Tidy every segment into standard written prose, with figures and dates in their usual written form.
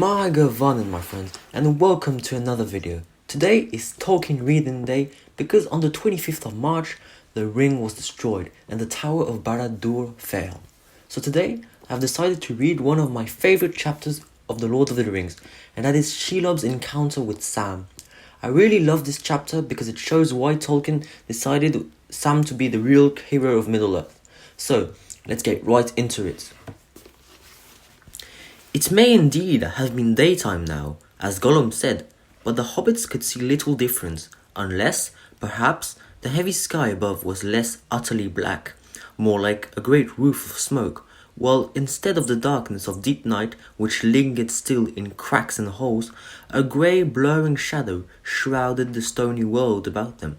My Gavanan, my friends, and welcome to another video. Today is Tolkien Reading Day because on the 25th of March, the ring was destroyed and the Tower of Barad-dûr fell. So today, I've decided to read one of my favorite chapters of The Lord of the Rings, and that is Shelob's encounter with Sam. I really love this chapter because it shows why Tolkien decided Sam to be the real hero of Middle-earth. So, let's get right into it. It may indeed have been daytime now, as Gollum said, but the hobbits could see little difference, unless, perhaps, the heavy sky above was less utterly black, more like a great roof of smoke, while instead of the darkness of deep night which lingered still in cracks and holes, a grey blurring shadow shrouded the stony world about them.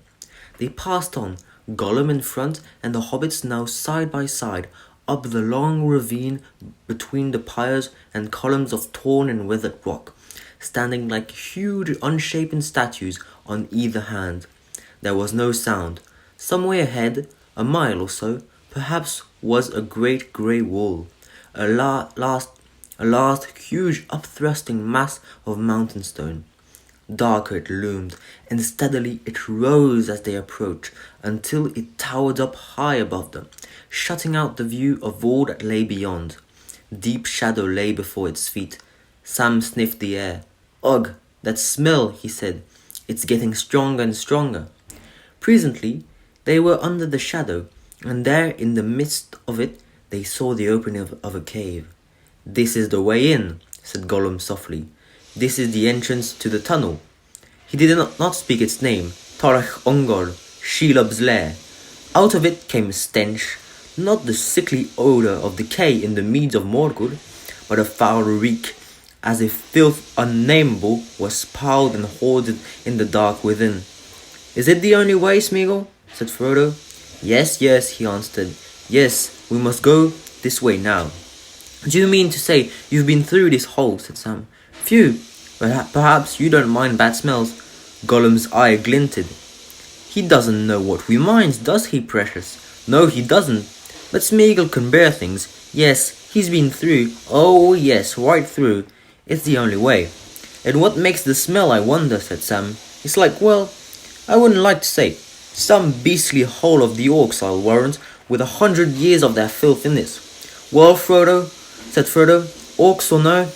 They passed on, Gollum in front and the hobbits now side by side, up the long ravine between the piers and columns of torn and weathered rock, standing like huge unshapen statues on either hand. There was no sound. Some way ahead, a mile or so, perhaps, was a great grey wall, a last huge upthrusting mass of mountain stone. Darker it loomed, and steadily it rose as they approached, until it towered up high above them, shutting out the view of all that lay beyond. Deep shadow lay before its feet. Sam sniffed the air. "Ugh, that smell," he said. "It's getting stronger and stronger." Presently, they were under the shadow, and there in the midst of it they saw the opening of a cave. "This is the way in," said Gollum softly. "This is the entrance to the tunnel." He did not speak its name, Torach Ongol, Shelob's lair. Out of it came a stench, not the sickly odour of decay in the meads of Morgul, but a foul reek, as if filth unnameable was piled and hoarded in the dark within. "Is it the only way, Smeagol?" said Frodo. Yes, he answered. "Yes, we must go this way now." "Do you mean to say you've been through this hole?" said Sam. "Phew, but perhaps you don't mind bad smells." Gollum's eye glinted. "He doesn't know what we mind, does he, precious?" "No, he doesn't. But Smeagol can bear things. Yes, he's been through. Oh, yes, right through. It's the only way." "And what makes the smell, I wonder?" said Sam. "It's like, well, I wouldn't like to say. Some beastly hole of the orcs, I'll warrant, with 100 years of their filth in it." "Well, Frodo," said Frodo, "orcs or no,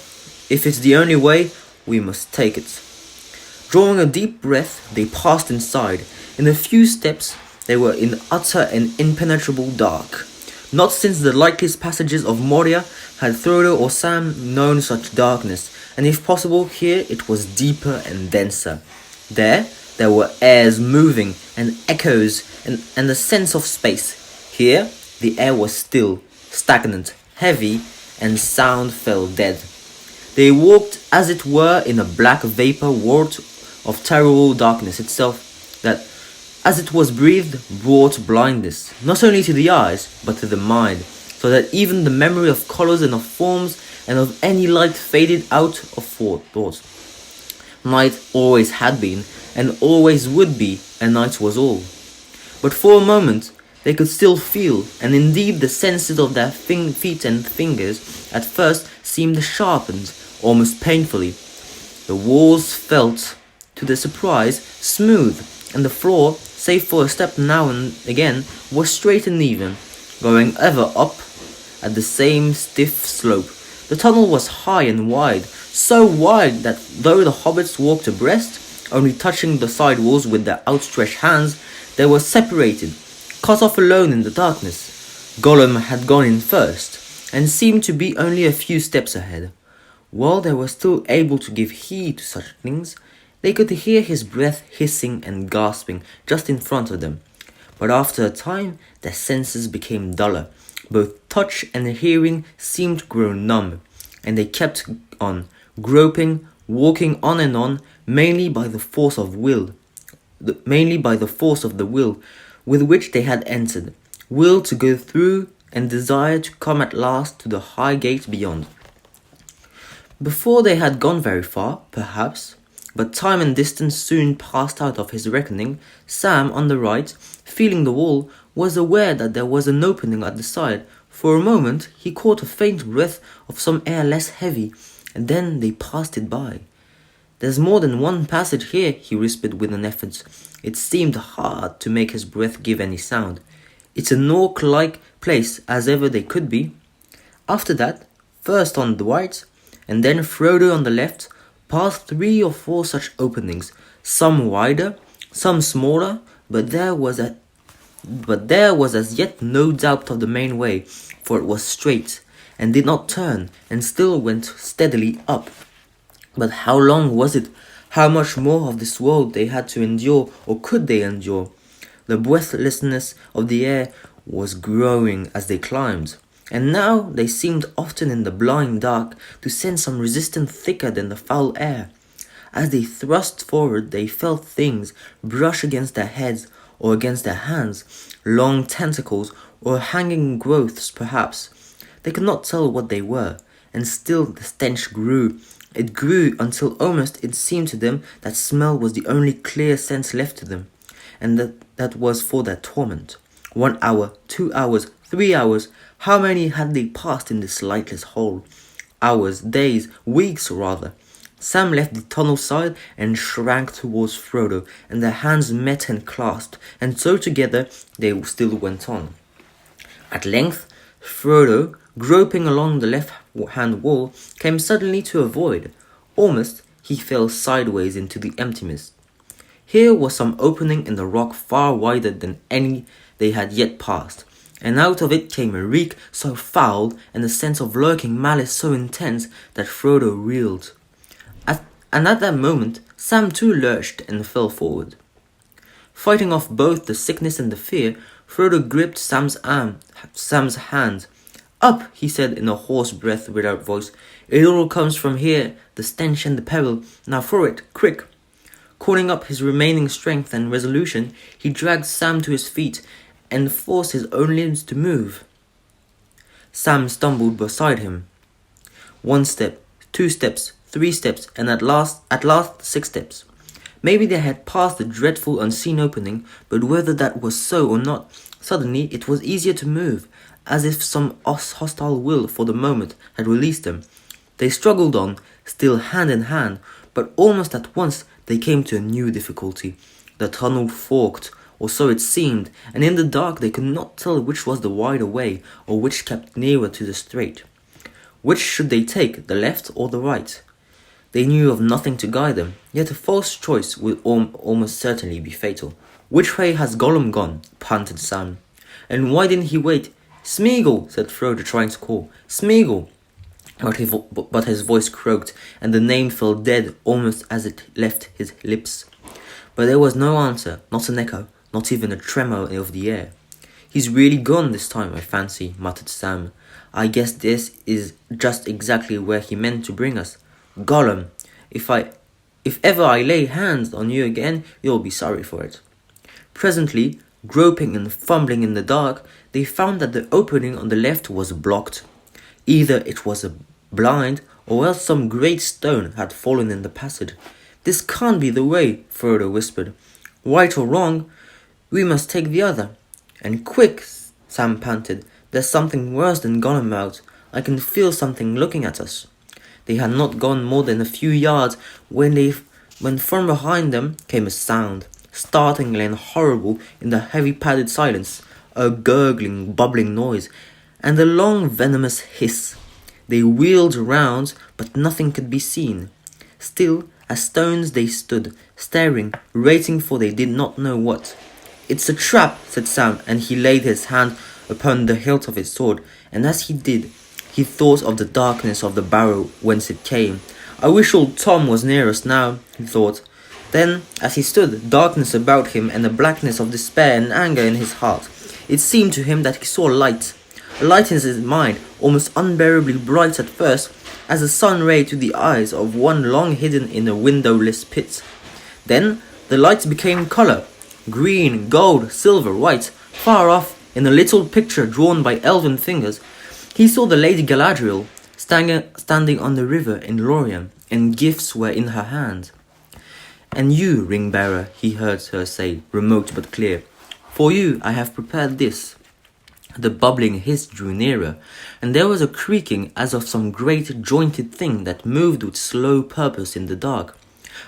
if it's the only way, we must take it." Drawing a deep breath, they passed inside. In a few steps, they were in utter and impenetrable dark. Not since the lightless passages of Moria had Frodo or Sam known such darkness, and if possible, here it was deeper and denser. There were airs moving, and echoes, and a sense of space. Here, the air was still, stagnant, heavy, and sound fell dead. They walked, as it were, in a black vapor world of terrible darkness itself, that, as it was breathed, brought blindness, not only to the eyes, but to the mind, so that even the memory of colours and of forms and of any light faded out of thought. Night always had been, and always would be, and night was all. But for a moment, they could still feel, and indeed the senses of their feet and fingers at first seemed sharpened, almost painfully. The walls felt, to their surprise, smooth, and the floor, save for a step now and again, was straight and even, going ever up at the same stiff slope. The tunnel was high and wide, so wide that though the hobbits walked abreast, only touching the side walls with their outstretched hands, they were separated, cut off alone in the darkness. Gollum had gone in first, and seemed to be only a few steps ahead. While they were still able to give heed to such things, they could hear his breath hissing and gasping just in front of them. But after a time, their senses became duller. Both touch and hearing seemed to grow numb, and they kept on, groping, walking on and on, mainly by the force of the will with which they had entered, will to go through, and desire to come at last to the high gate beyond. Before they had gone very far, perhaps, but time and distance soon passed out of his reckoning, Sam, on the right, feeling the wall, was aware that there was an opening at the side. For a moment he caught a faint breath of some air less heavy, and then they passed it by. "There's more than one passage here," he whispered with an effort. It seemed hard to make his breath give any sound. "It's a Nork-like place as ever they could be." After that, first on the right, and then Frodo on the left, passed 3 or 4 such openings, some wider, some smaller, but there was as yet no doubt of the main way, for it was straight, and did not turn, and still went steadily up. But how long was it? How much more of this world they had to endure, or could they endure? The breathlessness of the air was growing as they climbed, and now they seemed often in the blind dark to sense some resistance thicker than the foul air. As they thrust forward, they felt things brush against their heads or against their hands, long tentacles or hanging growths perhaps. They could not tell what they were, and still the stench grew. It grew until almost it seemed to them that smell was the only clear sense left to them, and that was for their torment. 1 hour, 2 hours, 3 hours, how many had they passed in this lightless hole? Hours, days, weeks rather. Sam left the tunnel side and shrank towards Frodo, and their hands met and clasped, and so together they still went on. At length, Frodo, groping along the left-hand wall, came suddenly to a void. Almost he fell sideways into the emptiness. Here was some opening in the rock far wider than any they had yet passed, and out of it came a reek so foul and a sense of lurking malice so intense that Frodo reeled. And at that moment, Sam too lurched and fell forward. Fighting off both the sickness and the fear, Frodo gripped Sam's hand. "Up," he said in a hoarse breath without voice. "It all comes from here, the stench and the peril. Now for it, quick." Calling up his remaining strength and resolution, he dragged Sam to his feet and forced his own limbs to move. Sam stumbled beside him. 1 step, 2 steps, 3 steps, and at last 6 steps. Maybe they had passed the dreadful unseen opening, but whether that was so or not, suddenly it was easier to move, as if some hostile will for the moment had released them. They struggled on, still hand in hand, but almost at once they came to a new difficulty. The tunnel forked, or so it seemed, and in the dark they could not tell which was the wider way, or which kept nearer to the straight. Which should they take, the left or the right? They knew of nothing to guide them, yet a false choice would almost certainly be fatal. "Which way has Gollum gone?" panted Sam. "And why didn't he wait?" "Smeagol," said Frodo, trying to call. "Smeagol." But his voice croaked, and the name fell dead almost as it left his lips. But there was no answer, not an echo, not even a tremor of the air. "He's really gone this time, I fancy," muttered Sam. "I guess this is just exactly where he meant to bring us. Gollum, if ever I lay hands on you again, you'll be sorry for it." Presently, groping and fumbling in the dark, they found that the opening on the left was blocked. Either it was a blind, or else some great stone had fallen in the passage. "This can't be the way," Frodo whispered. "Right or wrong, we must take the other." "And quick," Sam panted. "There's something worse than Gollum out. I can feel something looking at us." They had not gone more than a few yards when from behind them came a sound, startling and horrible in the heavy padded silence, a gurgling, bubbling noise, and a long venomous hiss. They wheeled round, but nothing could be seen. Still, as stones they stood, staring, waiting for they did not know what. "It's a trap," said Sam, and he laid his hand upon the hilt of his sword, and as he did, he thought of the darkness of the barrow whence it came. "I wish old Tom was near us now," he thought. Then, as he stood, darkness about him and a blackness of despair and anger in his heart, it seemed to him that he saw light. A light in his mind, almost unbearably bright at first, as a sun ray to the eyes of one long hidden in a windowless pit. Then the light became colour, green, gold, silver, white. Far off, in a little picture drawn by elven fingers, he saw the Lady Galadriel, standing on the river in Lorien, and gifts were in her hand. "And you, ring-bearer," he heard her say, remote but clear, "for you I have prepared this." The bubbling hiss drew nearer, and there was a creaking as of some great jointed thing that moved with slow purpose in the dark.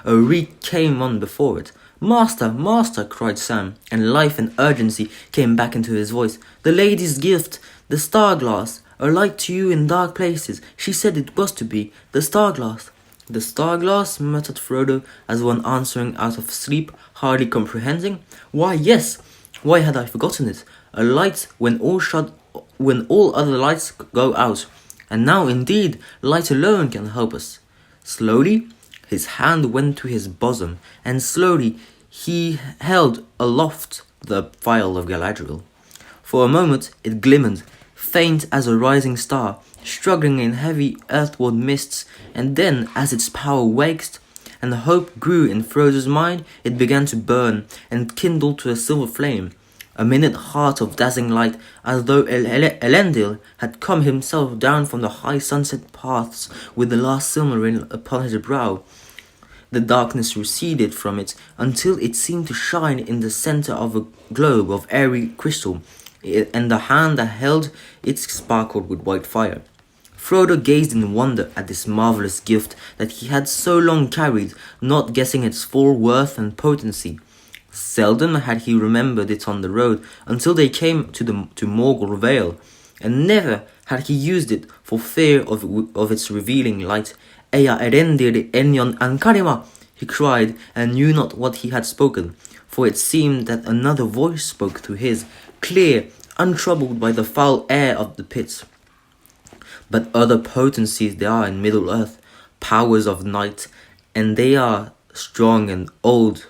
A reek came on before it. "Master, master!" cried Sam, and life and urgency came back into his voice. "The lady's gift, the star-glass, a light to you in dark places. She said it was to be, the star-glass." "The star-glass?" muttered Frodo, as one answering out of sleep, hardly comprehending. "Why, yes! Why had I forgotten it? A light when all other lights go out. And now, indeed, light alone can help us." Slowly, his hand went to his bosom, and slowly he held aloft the phial of Galadriel. For a moment it glimmered, faint as a rising star, struggling in heavy earthward mists, and then, as its power waxed, and the hope grew in Frodo's mind, it began to burn, and kindled to a silver flame. A minute heart of dazzling light, as though Elendil had come himself down from the high sunset paths with the last Silmaril upon his brow. The darkness receded from it until it seemed to shine in the center of a globe of airy crystal, and the hand that held it sparkled with white fire. Frodo gazed in wonder at this marvelous gift that he had so long carried, not guessing its full worth and potency. Seldom had he remembered it on the road until they came to Morgul Vale, and never had he used it for fear of its revealing light. "Ea erendir enyon ankarima," he cried, and knew not what he had spoken, for it seemed that another voice spoke through his, clear, untroubled by the foul air of the pit. But other potencies there are in Middle-earth, powers of night, and they are strong and old.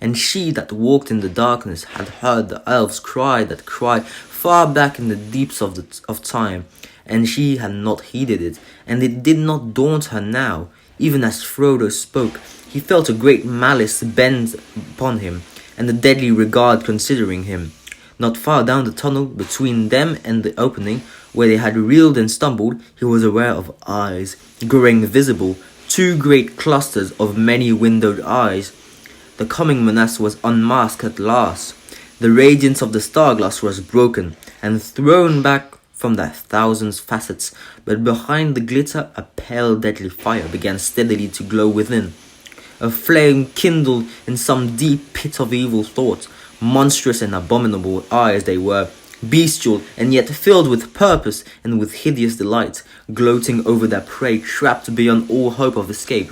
And she that walked in the darkness had heard the elves cry that cry far back in the deeps of time, and she had not heeded it, and it did not daunt her now. Even as Frodo spoke, he felt a great malice bend upon him, and a deadly regard considering him. Not far down the tunnel between them and the opening, where they had reeled and stumbled, he was aware of eyes, growing visible, 2 great clusters of many-windowed eyes. The coming menace was unmasked at last. The radiance of the star-glass was broken, and thrown back from their 1,000 facets, but behind the glitter a pale deadly fire began steadily to glow within. A flame kindled in some deep pit of evil thought. Monstrous and abominable eyes they were, bestial and yet filled with purpose and with hideous delight, gloating over their prey trapped beyond all hope of escape.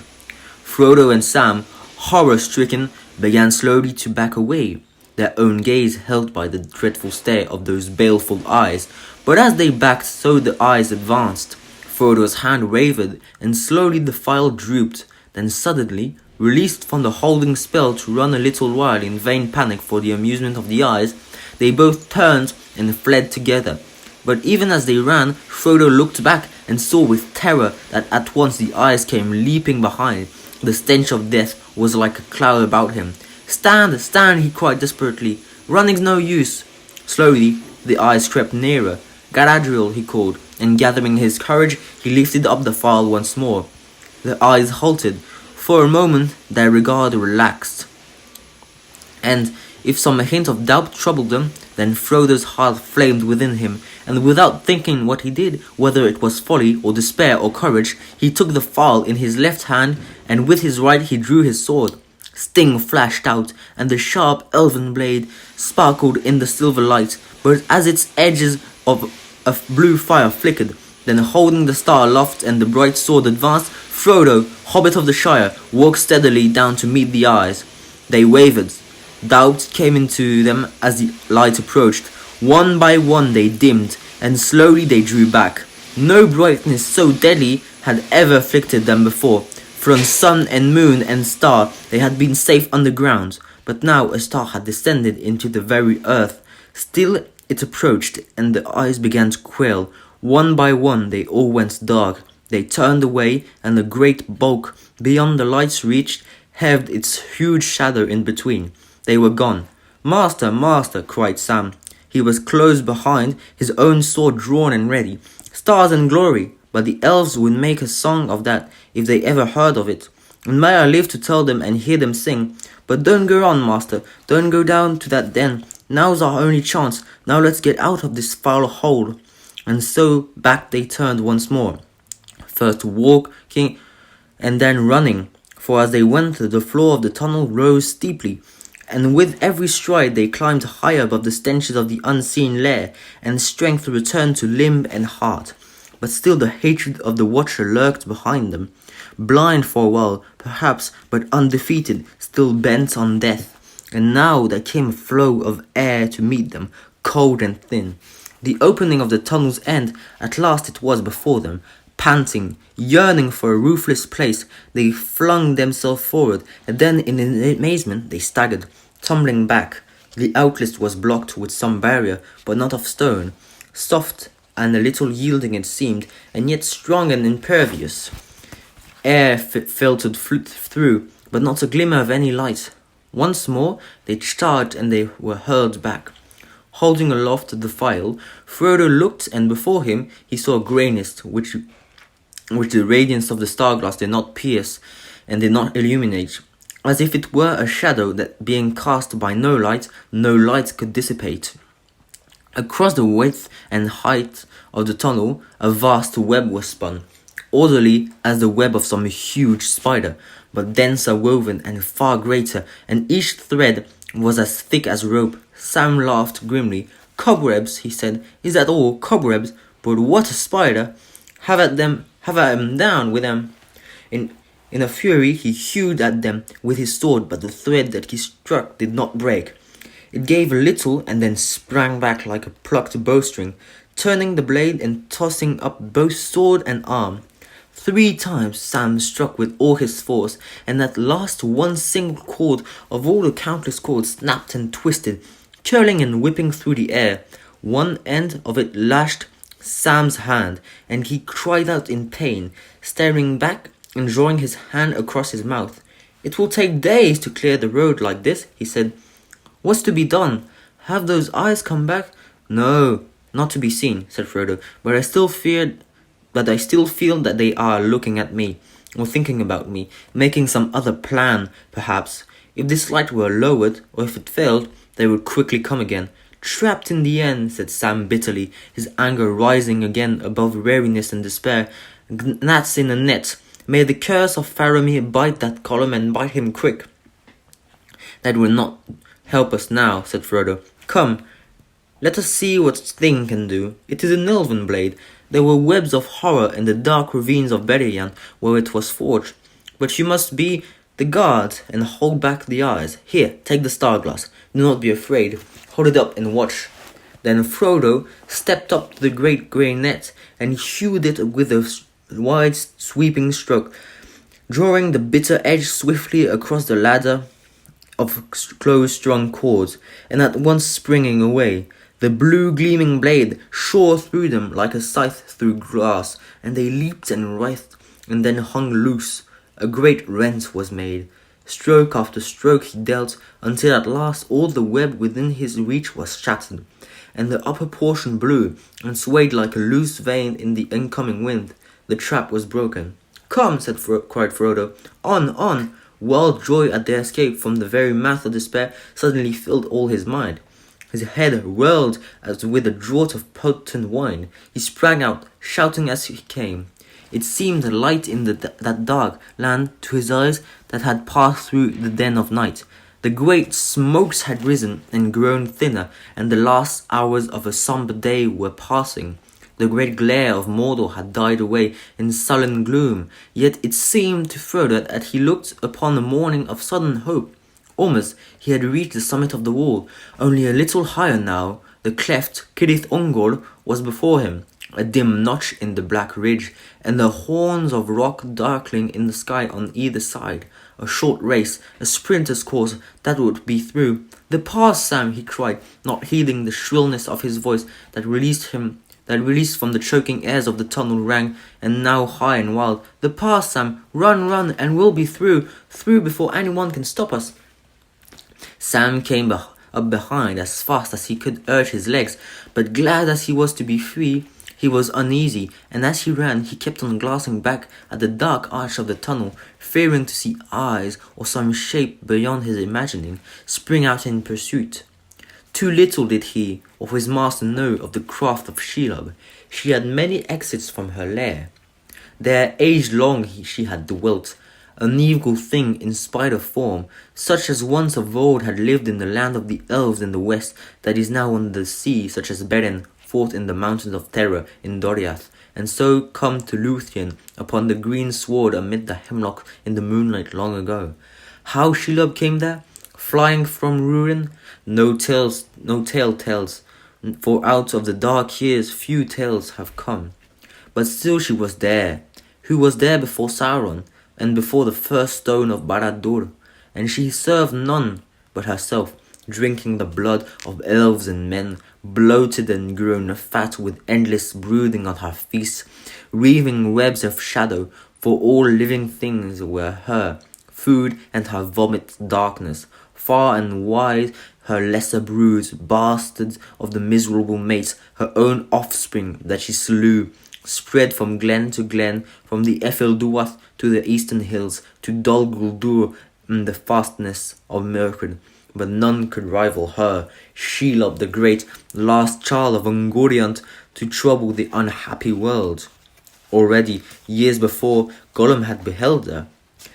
Frodo and Sam, horror-stricken, began slowly to back away, their own gaze held by the dreadful stare of those baleful eyes. But as they backed, so the eyes advanced. Frodo's hand wavered, and slowly the phial drooped. Then suddenly, released from the holding spell to run a little while in vain panic for the amusement of the eyes, they both turned and fled together. But even as they ran, Frodo looked back and saw with terror that at once the eyes came leaping behind. The stench of death was like a cloud about him. "Stand, stand," he cried desperately. "Running's no use." Slowly, the eyes crept nearer. "Galadriel," he called, and gathering his courage, he lifted up the phial once more. The eyes halted. For a moment, their regard relaxed, and if some hint of doubt troubled them, then Frodo's heart flamed within him, and without thinking what he did, whether it was folly or despair or courage, he took the phial in his left hand, and with his right he drew his sword. Sting flashed out, and the sharp elven blade sparkled in the silver light, but as its edges of a blue fire flickered, then holding the star aloft and the bright sword advanced, Frodo, Hobbit of the Shire, walked steadily down to meet the eyes. They wavered. Doubt came into them as the light approached. One by one they dimmed, and slowly they drew back. No brightness so deadly had ever afflicted them before. From sun and moon and star they had been safe underground, but now a star had descended into the very earth. Still it approached, and the eyes began to quail. One by one they all went dark. They turned away, and a great bulk, beyond the light's reach, held its huge shadow in between. They were gone. "Master, master," cried Sam. He was close behind, his own sword drawn and ready. "Stars and glory! But the elves would make a song of that if they ever heard of it. And may I live to tell them and hear them sing. But don't go on, master, don't go down to that den. Now's our only chance. Now let's get out of this foul hole. And so back they turned once more, first walking and then running, for as they went the floor of the tunnel rose steeply, and with every stride they climbed higher above the stenches of the unseen lair, and strength returned to limb and heart. But still the hatred of the Watcher lurked behind them, blind for a while, perhaps, but undefeated, still bent on death. And now there came a flow of air to meet them, cold and thin. The opening of the tunnel's end, at last it was before them. Panting, yearning for a roofless place, they flung themselves forward, and then in amazement they staggered, tumbling back. The outlet was blocked with some barrier, but not of stone, soft and a little yielding it seemed, and yet strong and impervious. Air filtered through, but not a glimmer of any light. Once more they charged, and they were hurled back. Holding aloft the phial, Frodo looked, and before him he saw a greyness which the radiance of the star-glass did not pierce and did not illuminate, as if it were a shadow that, being cast by no light could dissipate. Across the width and height of the tunnel, a vast web was spun, orderly as the web of some huge spider, but denser woven and far greater, and each thread was as thick as rope. Sam laughed grimly. "Cobwebs," he said. "Is that all? Cobwebs? But what a spider! Have at 'em down with 'em." In a fury he hewed at them with his sword, but the thread that he struck did not break. It gave a little and then sprang back like a plucked bowstring, turning the blade and tossing up both sword and arm. 3 times Sam struck with all his force, and at last one single cord of all the countless cords snapped and twisted, curling and whipping through the air. One end of it lashed Sam's hand, and he cried out in pain, staring back and drawing his hand across his mouth. "It will take days to clear the road like this," he said. "What's to be done? Have those eyes come back?" "No, not to be seen," said Frodo, but I still feel that they are looking at me, or thinking about me, making some other plan, perhaps. If this light were lowered, or if it failed, they would quickly come again. "Trapped in the end," said Sam bitterly, his anger rising again above weariness and despair. "Gnats in a net. May the curse of Faramir bite that column, and bite him quick." "That will not help us now," said Frodo. "Come, let us see what Thing can do. It is an elven blade. There were webs of horror in the dark ravines of Beleriand where it was forged. But you must be the guard and hold back the eyes. Here, take the star-glass. Do not be afraid. Hold it up and watch." Then Frodo stepped up to the great grey net and hewed it with a wide sweeping stroke, drawing the bitter edge swiftly across the ladder of close-strung cords, and at once springing away. The blue gleaming blade shore through them like a scythe through glass, and they leaped and writhed, and then hung loose. A great rent was made. Stroke after stroke he dealt, until at last all the web within his reach was shattered, and the upper portion blew, and swayed like a loose vein in the incoming wind. The trap was broken. "Come," cried Frodo. "On, on!" Wild joy at their escape from the very mouth of despair suddenly filled all his mind. His head whirled as with a draught of potent wine. He sprang out, shouting as he came. It seemed light in that dark land to his eyes that had passed through the den of night. The great smokes had risen and grown thinner, and the last hours of a sombre day were passing. The great glare of Mordor had died away in sullen gloom, yet it seemed to Frodo that he looked upon a morning of sudden hope. Almost he had reached the summit of the wall. Only a little higher now, the cleft Cirith Ungol was before him, a dim notch in the black ridge, and the horns of rock darkling in the sky on either side. A short race, a sprinter's course, that would be through. "The pass, Sam!" he cried, not heeding the shrillness of his voice that released from the choking airs of the tunnel rang, and now high and wild. "The pass, Sam! Run, run, and we'll be through before anyone can stop us." Sam came up behind as fast as he could urge his legs, but glad as he was to be free, he was uneasy, and as he ran he kept on glancing back at the dark arch of the tunnel, fearing to see eyes or some shape beyond his imagining spring out in pursuit. Too little did he or his master know of the craft of Shelob. She had many exits from her lair. There age long she had dwelt, an evil thing in spite of form, such as once of old had lived in the land of the elves in the west, that is now on the sea, such as Beren fought in the mountains of terror in Doriath, and so come to Luthien upon the green sward amid the hemlock in the moonlight long ago. How Shelob came there, flying from ruin, no tale tells, for out of the dark years few tales have come. But still she was there, who was there before Sauron, and before the first stone of Barad-dûr, and she served none but herself, drinking the blood of elves and men, bloated and grown fat with endless brooding on her feast, weaving webs of shadow, for all living things were her food and her vomit darkness. Far and wide her lesser broods, bastards of the miserable mates, her own offspring that she slew, spread from glen to glen, from the Efelduath to the eastern hills, to Dol Guldur in the fastness of Mirkwood. But none could rival her, Shelob the great, last child of Ungoliant, to trouble the unhappy world. Already, years before, Gollum had beheld her.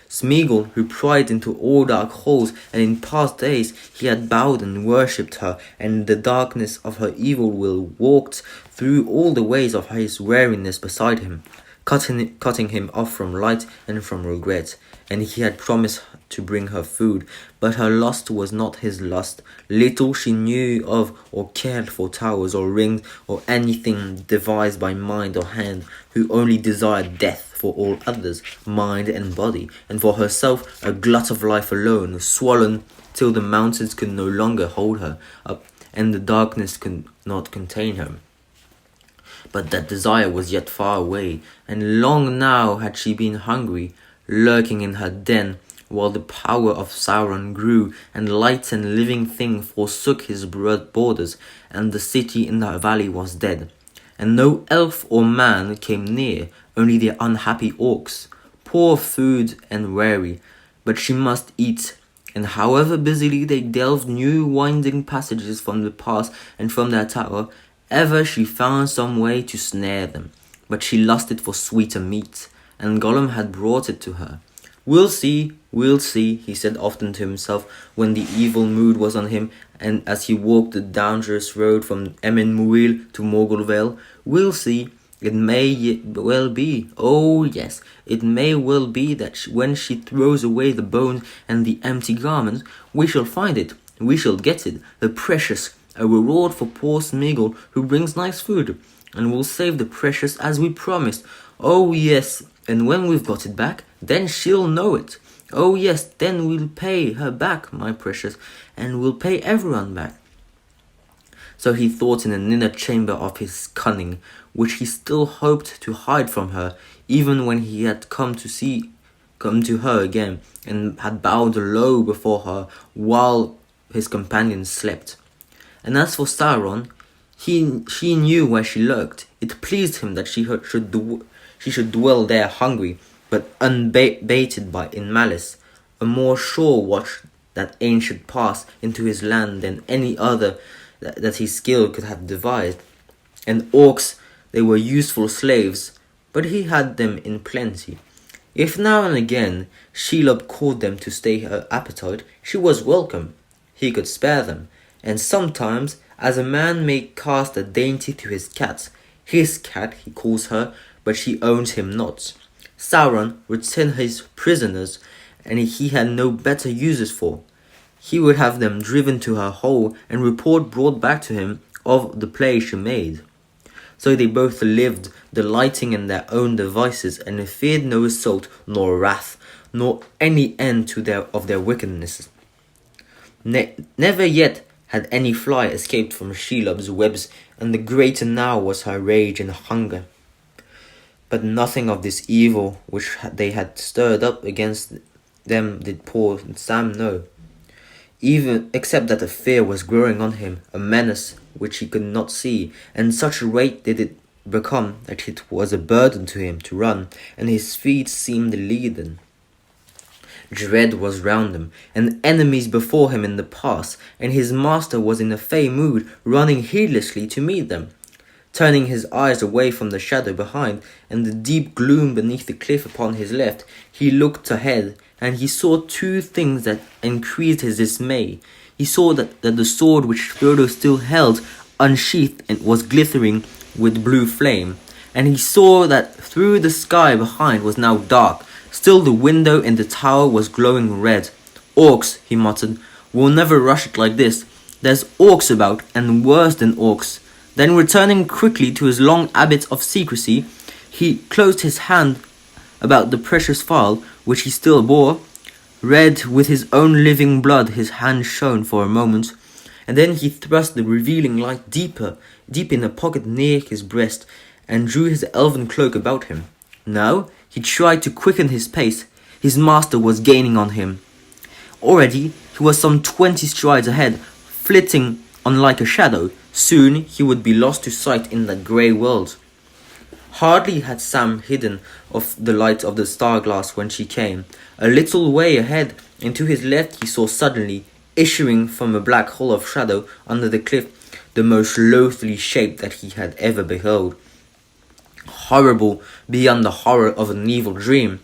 Smeagol, who pried into all dark holes, and in past days he had bowed and worshipped her, and in the darkness of her evil will walked through all the ways of his weariness beside him, cutting him off from light and from regret. And he had promised to bring her food, but her lust was not his lust. Little she knew of or cared for towers or rings or anything devised by mind or hand, who only desired death for all others, mind and body, and for herself a glut of life alone, swollen till the mountains could no longer hold her up, and the darkness could not contain her. But that desire was yet far away, and long now had she been hungry, lurking in her den, while the power of Sauron grew, and light and living thing forsook his borders, and the city in the valley was dead. And no elf or man came near, only the unhappy orcs, poor food and weary, but she must eat, and however busily they delved new winding passages from the pass and from their tower, ever she found some way to snare them. But she lusted for sweeter meat, and Gollum had brought it to her. We'll see, he said often to himself when the evil mood was on him, and as he walked the dangerous road from Emin Muil to Morgul Vale. We'll see. It may well be, oh yes, it may well be that when she throws away the bones and the empty garments, we shall find it, we shall get it, the precious, a reward for poor Smeagol who brings nice food, and we'll save the precious as we promised. Oh yes, and when we've got it back, then she'll know it. Oh yes, then we'll pay her back, my precious, and we'll pay everyone back. So he thought in an inner chamber of his cunning, which he still hoped to hide from her, even when he had come to her again, and had bowed low before her while his companions slept. And as for Sauron, she knew where she lurked. It pleased him that she should dwell there hungry, but unbaited in malice, a more sure watch that Ain should pass into his land than any other that his skill could have devised. And orcs, they were useful slaves, but he had them in plenty. If now and again Shelob called them to stay her appetite, she was welcome. He could spare them, and sometimes, as a man may cast a dainty to his cat he calls her, but she owns him not. Sauron would send his prisoners, and he had no better uses for. He would have them driven to her hole and report brought back to him of the play she made. So they both lived, delighting in their own devices, and feared no assault, nor wrath, nor any end of their wickedness. Never yet had any fly escaped from Shelob's webs, and the greater now was her rage and hunger. But nothing of this evil which they had stirred up against them did poor Sam know, even except that a fear was growing on him, a menace which he could not see, and such a weight did it become that it was a burden to him to run, and his feet seemed leaden. Dread was round him, and enemies before him in the pass, and his master was in a fey mood, running heedlessly to meet them. Turning his eyes away from the shadow behind and the deep gloom beneath the cliff upon his left, he looked ahead, and he saw two things that increased his dismay. He saw that the sword which Frodo still held unsheathed and was glittering with blue flame, and he saw that through the sky behind was now dark. Still the window in the tower was glowing red. "Orcs," he muttered, "will never rush it like this. There's orcs about, and worse than orcs." Then returning quickly to his long habit of secrecy, he closed his hand about the precious phial which he still bore. Red with his own living blood his hand shone for a moment, and then he thrust the revealing light deep in a pocket near his breast, and drew his elven cloak about him. Now he tried to quicken his pace. His master was gaining on him. Already he was some 20 strides ahead, flitting on like a shadow. Soon he would be lost to sight in that grey world. Hardly had Sam hidden of the light of the star-glass when she came. A little way ahead, and to his left he saw suddenly, issuing from a black hole of shadow under the cliff, the most loathly shape that he had ever beheld. Horrible beyond the horror of an evil dream.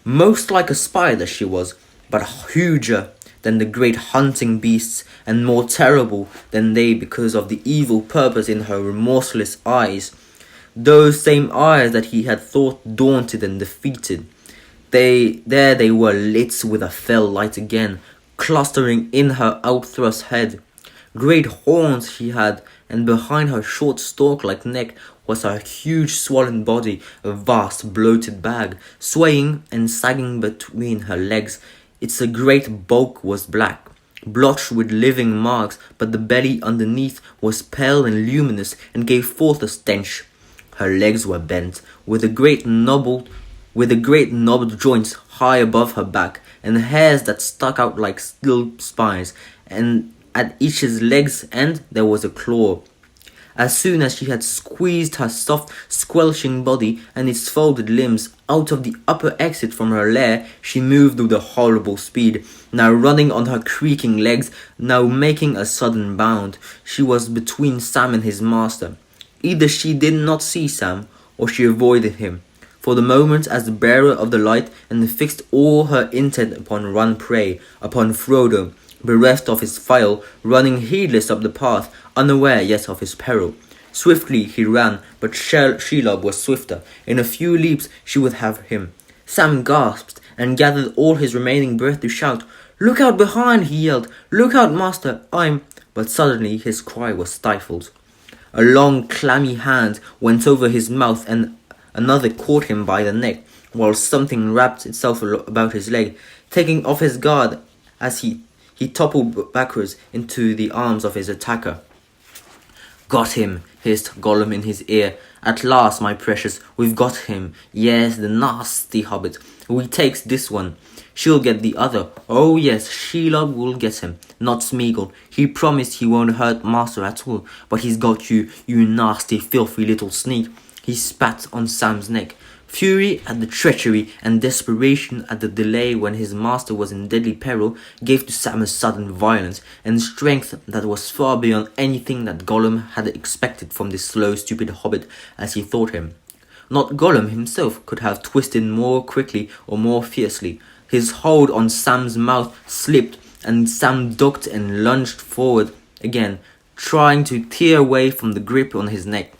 Most like a spider she was, but huger than the great hunting beasts, and more terrible than they because of the evil purpose in her remorseless eyes. Those same eyes that he had thought daunted and defeated. They were lit with a fell light again, clustering in her outthrust head. Great horns she had, and behind her short stalk-like neck was her huge swollen body, a vast bloated bag, swaying and sagging between her legs. Its great bulk was black, blotched with living marks, but the belly underneath was pale and luminous and gave forth a stench. Her legs were bent, with the great knobbed joints high above her back, and hairs that stuck out like steel spines, and at each leg's end there was a claw. As soon as she had squeezed her soft, squelching body and its folded limbs out of the upper exit from her lair, she moved with a horrible speed, now running on her creaking legs, now making a sudden bound. She was between Sam and his master. Either she did not see Sam, or she avoided him, for the moment as the bearer of the light, and fixed all her intent upon one prey, upon Frodo, bereft of his phial, running heedless up the path, unaware yet of his peril. Swiftly he ran, but Shelob was swifter. In a few leaps she would have him. Sam gasped, and gathered all his remaining breath to shout, "Look out behind!" he yelled. "Look out, master! I'm—" But suddenly his cry was stifled. A long, clammy hand went over his mouth, and another caught him by the neck, while something wrapped itself about his leg, taking off his guard as he toppled backwards into the arms of his attacker. "Got him," hissed Gollum in his ear. "At last, my precious, we've got him. Yes, the nasty hobbit. We takes this one. She'll get the other. Oh yes, Shelob will get him. Not Smeagol. He promised he won't hurt master at all. But he's got you, you nasty, filthy little sneak." He spat on Sam's neck. Fury at the treachery and desperation at the delay when his master was in deadly peril gave to Sam a sudden violence and strength that was far beyond anything that Gollum had expected from this slow, stupid hobbit as he thought him. Not Gollum himself could have twisted more quickly or more fiercely. His hold on Sam's mouth slipped, and Sam ducked and lunged forward again, trying to tear away from the grip on his neck.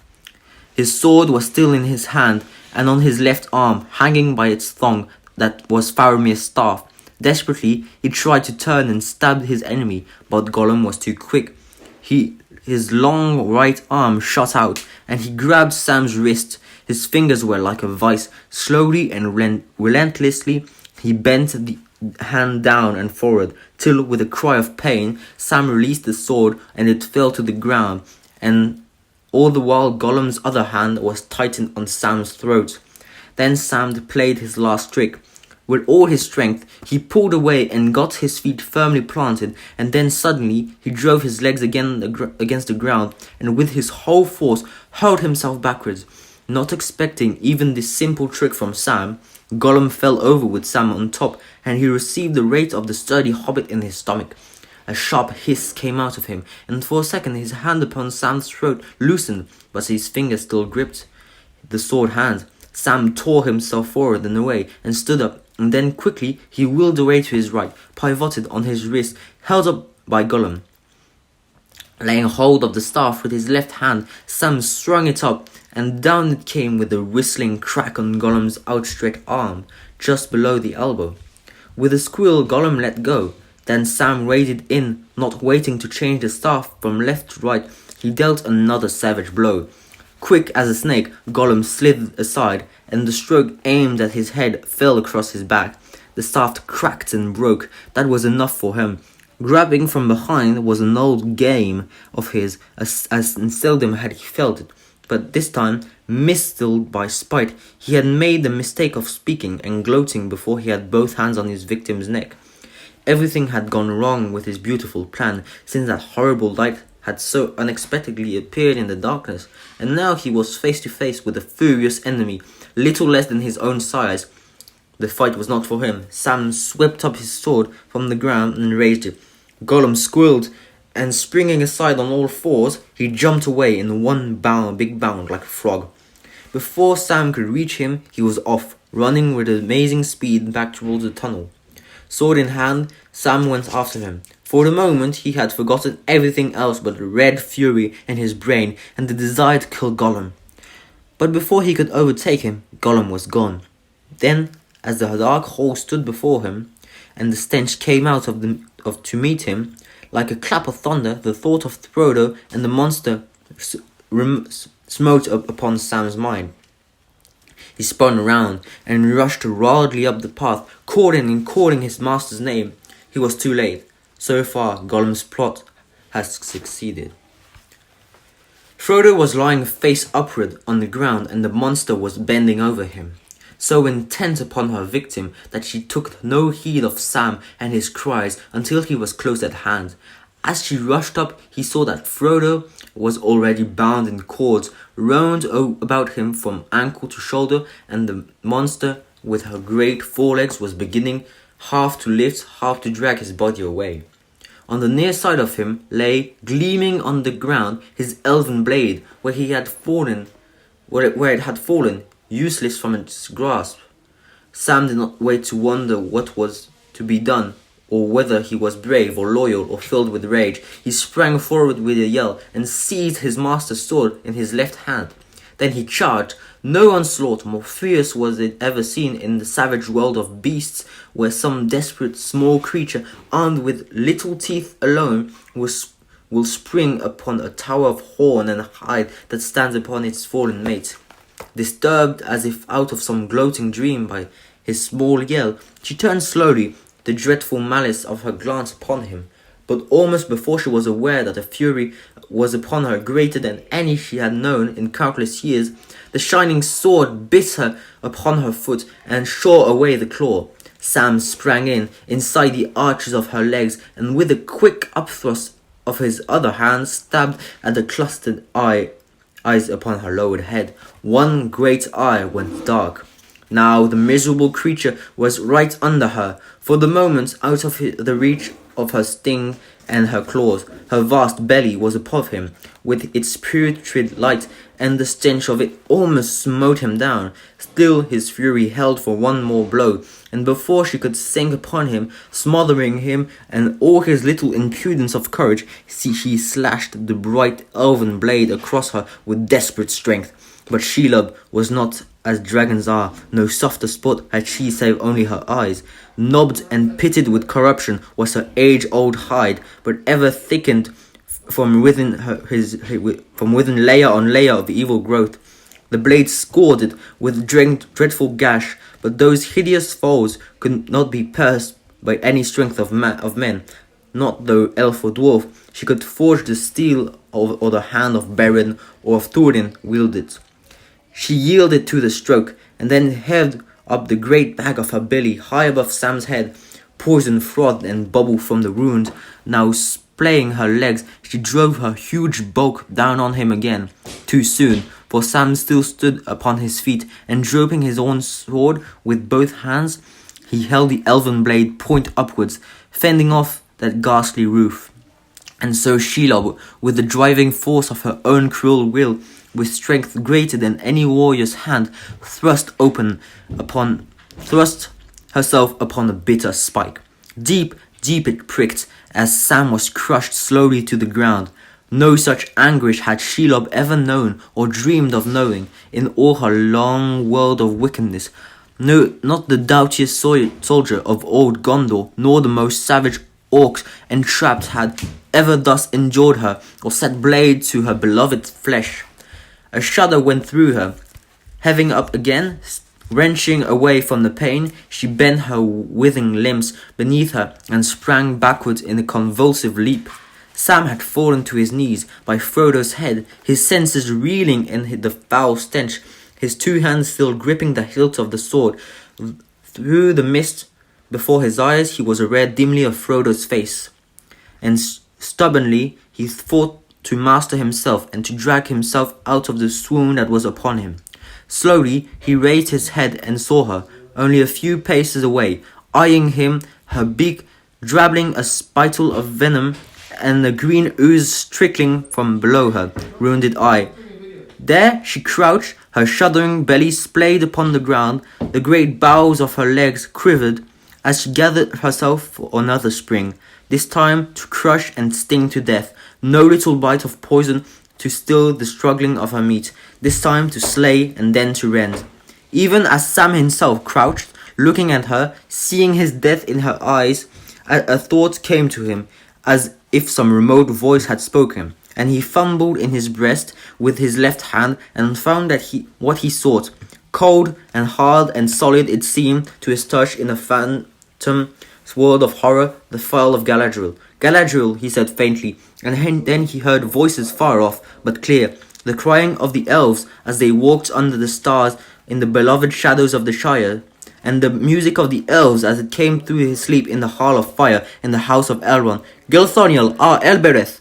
His sword was still in his hand, and on his left arm, hanging by its thong, that was Faramir's staff. Desperately, he tried to turn and stab his enemy, but Gollum was too quick. His long right arm shot out, and he grabbed Sam's wrist. His fingers were like a vice. Slowly and relentlessly, he bent the hand down and forward, till with a cry of pain, Sam released the sword, and it fell to the ground, and all the while Gollum's other hand was tightened on Sam's throat. Then Sam played his last trick. With all his strength, he pulled away and got his feet firmly planted, and then suddenly he drove his legs again against the ground, and with his whole force hurled himself backwards. Not expecting even this simple trick from Sam, Gollum fell over with Sam on top, and he received the weight of the sturdy hobbit in his stomach. A sharp hiss came out of him, and for a second his hand upon Sam's throat loosened, but his fingers still gripped the sword hand. Sam tore himself forward and away, and stood up, and then quickly he wheeled away to his right, pivoted on his wrist, held up by Gollum. Laying hold of the staff with his left hand, Sam strung it up, and down it came with a whistling crack on Gollum's outstretched arm, just below the elbow. With a squeal, Gollum let go. Then Sam waded in, not waiting to change the staff from left to right. He dealt another savage blow. Quick as a snake, Gollum slithered aside, and the stroke aimed at his head fell across his back. The staff cracked and broke. That was enough for him. Grabbing from behind was an old game of his, as seldom had he felt it. But this time, misstilled by spite, he had made the mistake of speaking and gloating before he had both hands on his victim's neck. Everything had gone wrong with his beautiful plan since that horrible light had so unexpectedly appeared in the darkness, and now he was face to face with a furious enemy, little less than his own size. The fight was not for him. Sam swept up his sword from the ground and raised it. Gollum squealed, and springing aside on all fours, he jumped away in one big bound like a frog. Before Sam could reach him, he was off, running with amazing speed back towards the tunnel. Sword in hand, Sam went after him. For the moment, he had forgotten everything else but red fury in his brain and the desire to kill Gollum. But before he could overtake him, Gollum was gone. Then, as the dark hole stood before him, and the stench came out to meet him, like a clap of thunder, the thought of Frodo and the monster smote upon Sam's mind. He spun around and rushed wildly up the path, calling his master's name. He was too late. So far, Gollum's plot has succeeded. Frodo was lying face upward on the ground, and the monster was bending over him, so intent upon her victim that she took no heed of Sam and his cries until he was close at hand. As she rushed up, he saw that Frodo was already bound in cords, wound about him from ankle to shoulder, and the monster, with her great forelegs, was beginning half to lift, half to drag his body away. On the near side of him lay, gleaming on the ground, his elven blade, where it had fallen, useless from its grasp. Sam did not wait to wonder what was to be done, or whether he was brave or loyal or filled with rage. He sprang forward with a yell and seized his master's sword in his left hand. Then he charged. No onslaught more fierce was it ever seen in the savage world of beasts, where some desperate small creature armed with little teeth alone will spring upon a tower of horn and hide that stands upon its fallen mate. Disturbed as if out of some gloating dream by his small yell, she turned slowly, the dreadful malice of her glance upon him. But almost before she was aware that a fury was upon her greater than any she had known in countless years, the shining sword bit her upon her foot and shore away the claw. Sam sprang inside the arches of her legs, and with a quick upthrust of his other hand stabbed at the clustered eyes upon her lowered head. One great eye went dark. Now the miserable creature was right under her, for the moment out of the reach of her sting and her claws. Her vast belly was above him, with its putrid light, and the stench of it almost smote him down. Still his fury held for one more blow, and before she could sink upon him, smothering him and all his little impudence of courage, she slashed the bright elven blade across her with desperate strength. But Shelob was not as dragons are. No softer spot had she save only her eyes. Knobbed and pitted with corruption was her age-old hide, but ever thickened from within layer on layer of evil growth. The blade scored it with dreadful gash, but those hideous foes could not be pierced by any strength of men, not though elf or dwarf. She could forge the steel or the hand of Beren or of Thorin wield it. She yielded to the stroke, and then held up the great bag of her belly high above Sam's head. Poison frothed and bubbled from the wound. Now splaying her legs, she drove her huge bulk down on him again. Too soon, for Sam still stood upon his feet, and dropping his own sword with both hands, he held the elven blade point upwards, fending off that ghastly roof. And so Shelob, with the driving force of her own cruel will, with strength greater than any warrior's hand, thrust herself upon the bitter spike. Deep, deep it pricked, as Sam was crushed slowly to the ground. No such anguish had Shelob ever known or dreamed of knowing in all her long world of wickedness. No, not the doughtiest soldier of old Gondor, nor the most savage orcs entrapped had ever thus endured her, or set blade to her beloved flesh. A shudder went through her. Heaving up again, wrenching away from the pain, she bent her writhing limbs beneath her and sprang backwards in a convulsive leap. Sam had fallen to his knees by Frodo's head, his senses reeling in the foul stench, his two hands still gripping the hilt of the sword. Through the mist before his eyes, he was aware dimly of Frodo's face. And stubbornly, he fought to master himself and to drag himself out of the swoon that was upon him. Slowly, he raised his head and saw her, only a few paces away, eyeing him, her beak drabbling a spittle of venom, and the green ooze trickling from below her wounded eye. There she crouched, her shuddering belly splayed upon the ground, the great boughs of her legs quivered as she gathered herself for another spring, this time to crush and sting to death, no little bite of poison to still the struggling of her meat, this time to slay and then to rend. Even as Sam himself crouched, looking at her, seeing his death in her eyes, a thought came to him, as if some remote voice had spoken, and he fumbled in his breast with his left hand and found that what he sought. Cold and hard and solid it seemed to his touch in a phantom world of horror, the phial of Galadriel. Galadriel, he said faintly, and then he heard voices far off, but clear, the crying of the elves as they walked under the stars in the beloved shadows of the Shire, and the music of the elves as it came through his sleep in the Hall of Fire in the house of Elrond. Gilthoniel, Elbereth!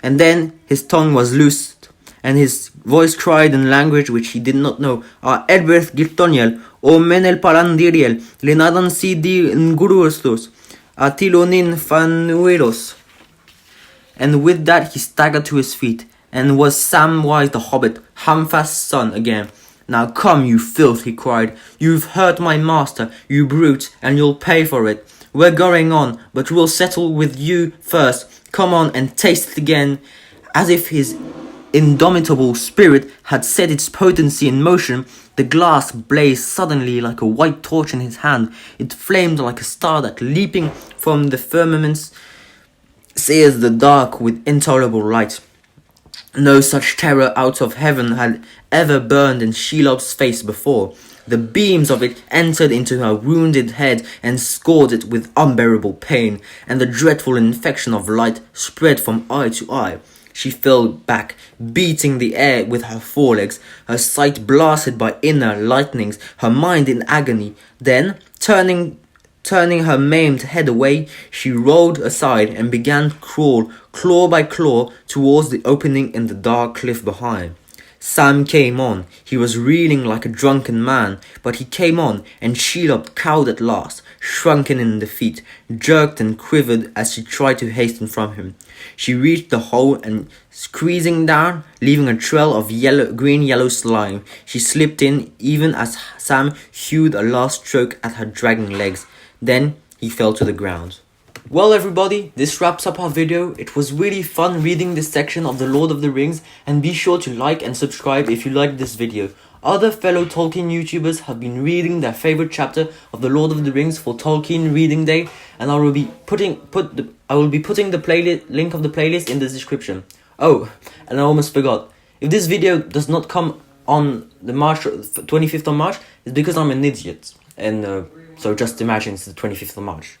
And then his tongue was loosed, and his voice cried in language which he did not know, Elbereth Gilthoniel, O Menel Palandiriel, Lenadan Sidi Ngurustos, Tilonin Fanuelos. And with that he staggered to his feet, and was Samwise the Hobbit, Hamfast's son, again. Now come, you filth, he cried. You've hurt my master, you brute, and you'll pay for it. We're going on, but we'll settle with you first. Come on and taste it again. As if his indomitable spirit had set its potency in motion, the glass blazed suddenly like a white torch in his hand. It flamed like a star that, leaping from the firmaments, sears the dark with intolerable light. No such terror out of heaven had ever burned in Shelob's face before. The beams of it entered into her wounded head and scored it with unbearable pain, and the dreadful infection of light spread from eye to eye. She fell back, beating the air with her forelegs, her sight blasted by inner lightnings, her mind in agony. Then, turning her maimed head away, she rolled aside and began to crawl, claw by claw, towards the opening in the dark cliff behind. Sam came on. He was reeling like a drunken man, but he came on, and Shelob cowed at last, shrunken in defeat, jerked and quivered as she tried to hasten from him. She reached the hole and, squeezing down, leaving a trail of green-yellow slime, she slipped in even as Sam hewed a last stroke at her dragging legs. Then he fell to the ground. Well everybody, this wraps up our video. It was really fun reading this section of The Lord of the Rings, and be sure to like and subscribe if you liked this video. Other fellow Tolkien YouTubers have been reading their favorite chapter of The Lord of the Rings for Tolkien Reading Day, and I will be putting the link of the playlist in the description. Oh, and I almost forgot. If this video does not come on the 25th of March, it's because I'm an idiot. And so just imagine it's the 25th of March.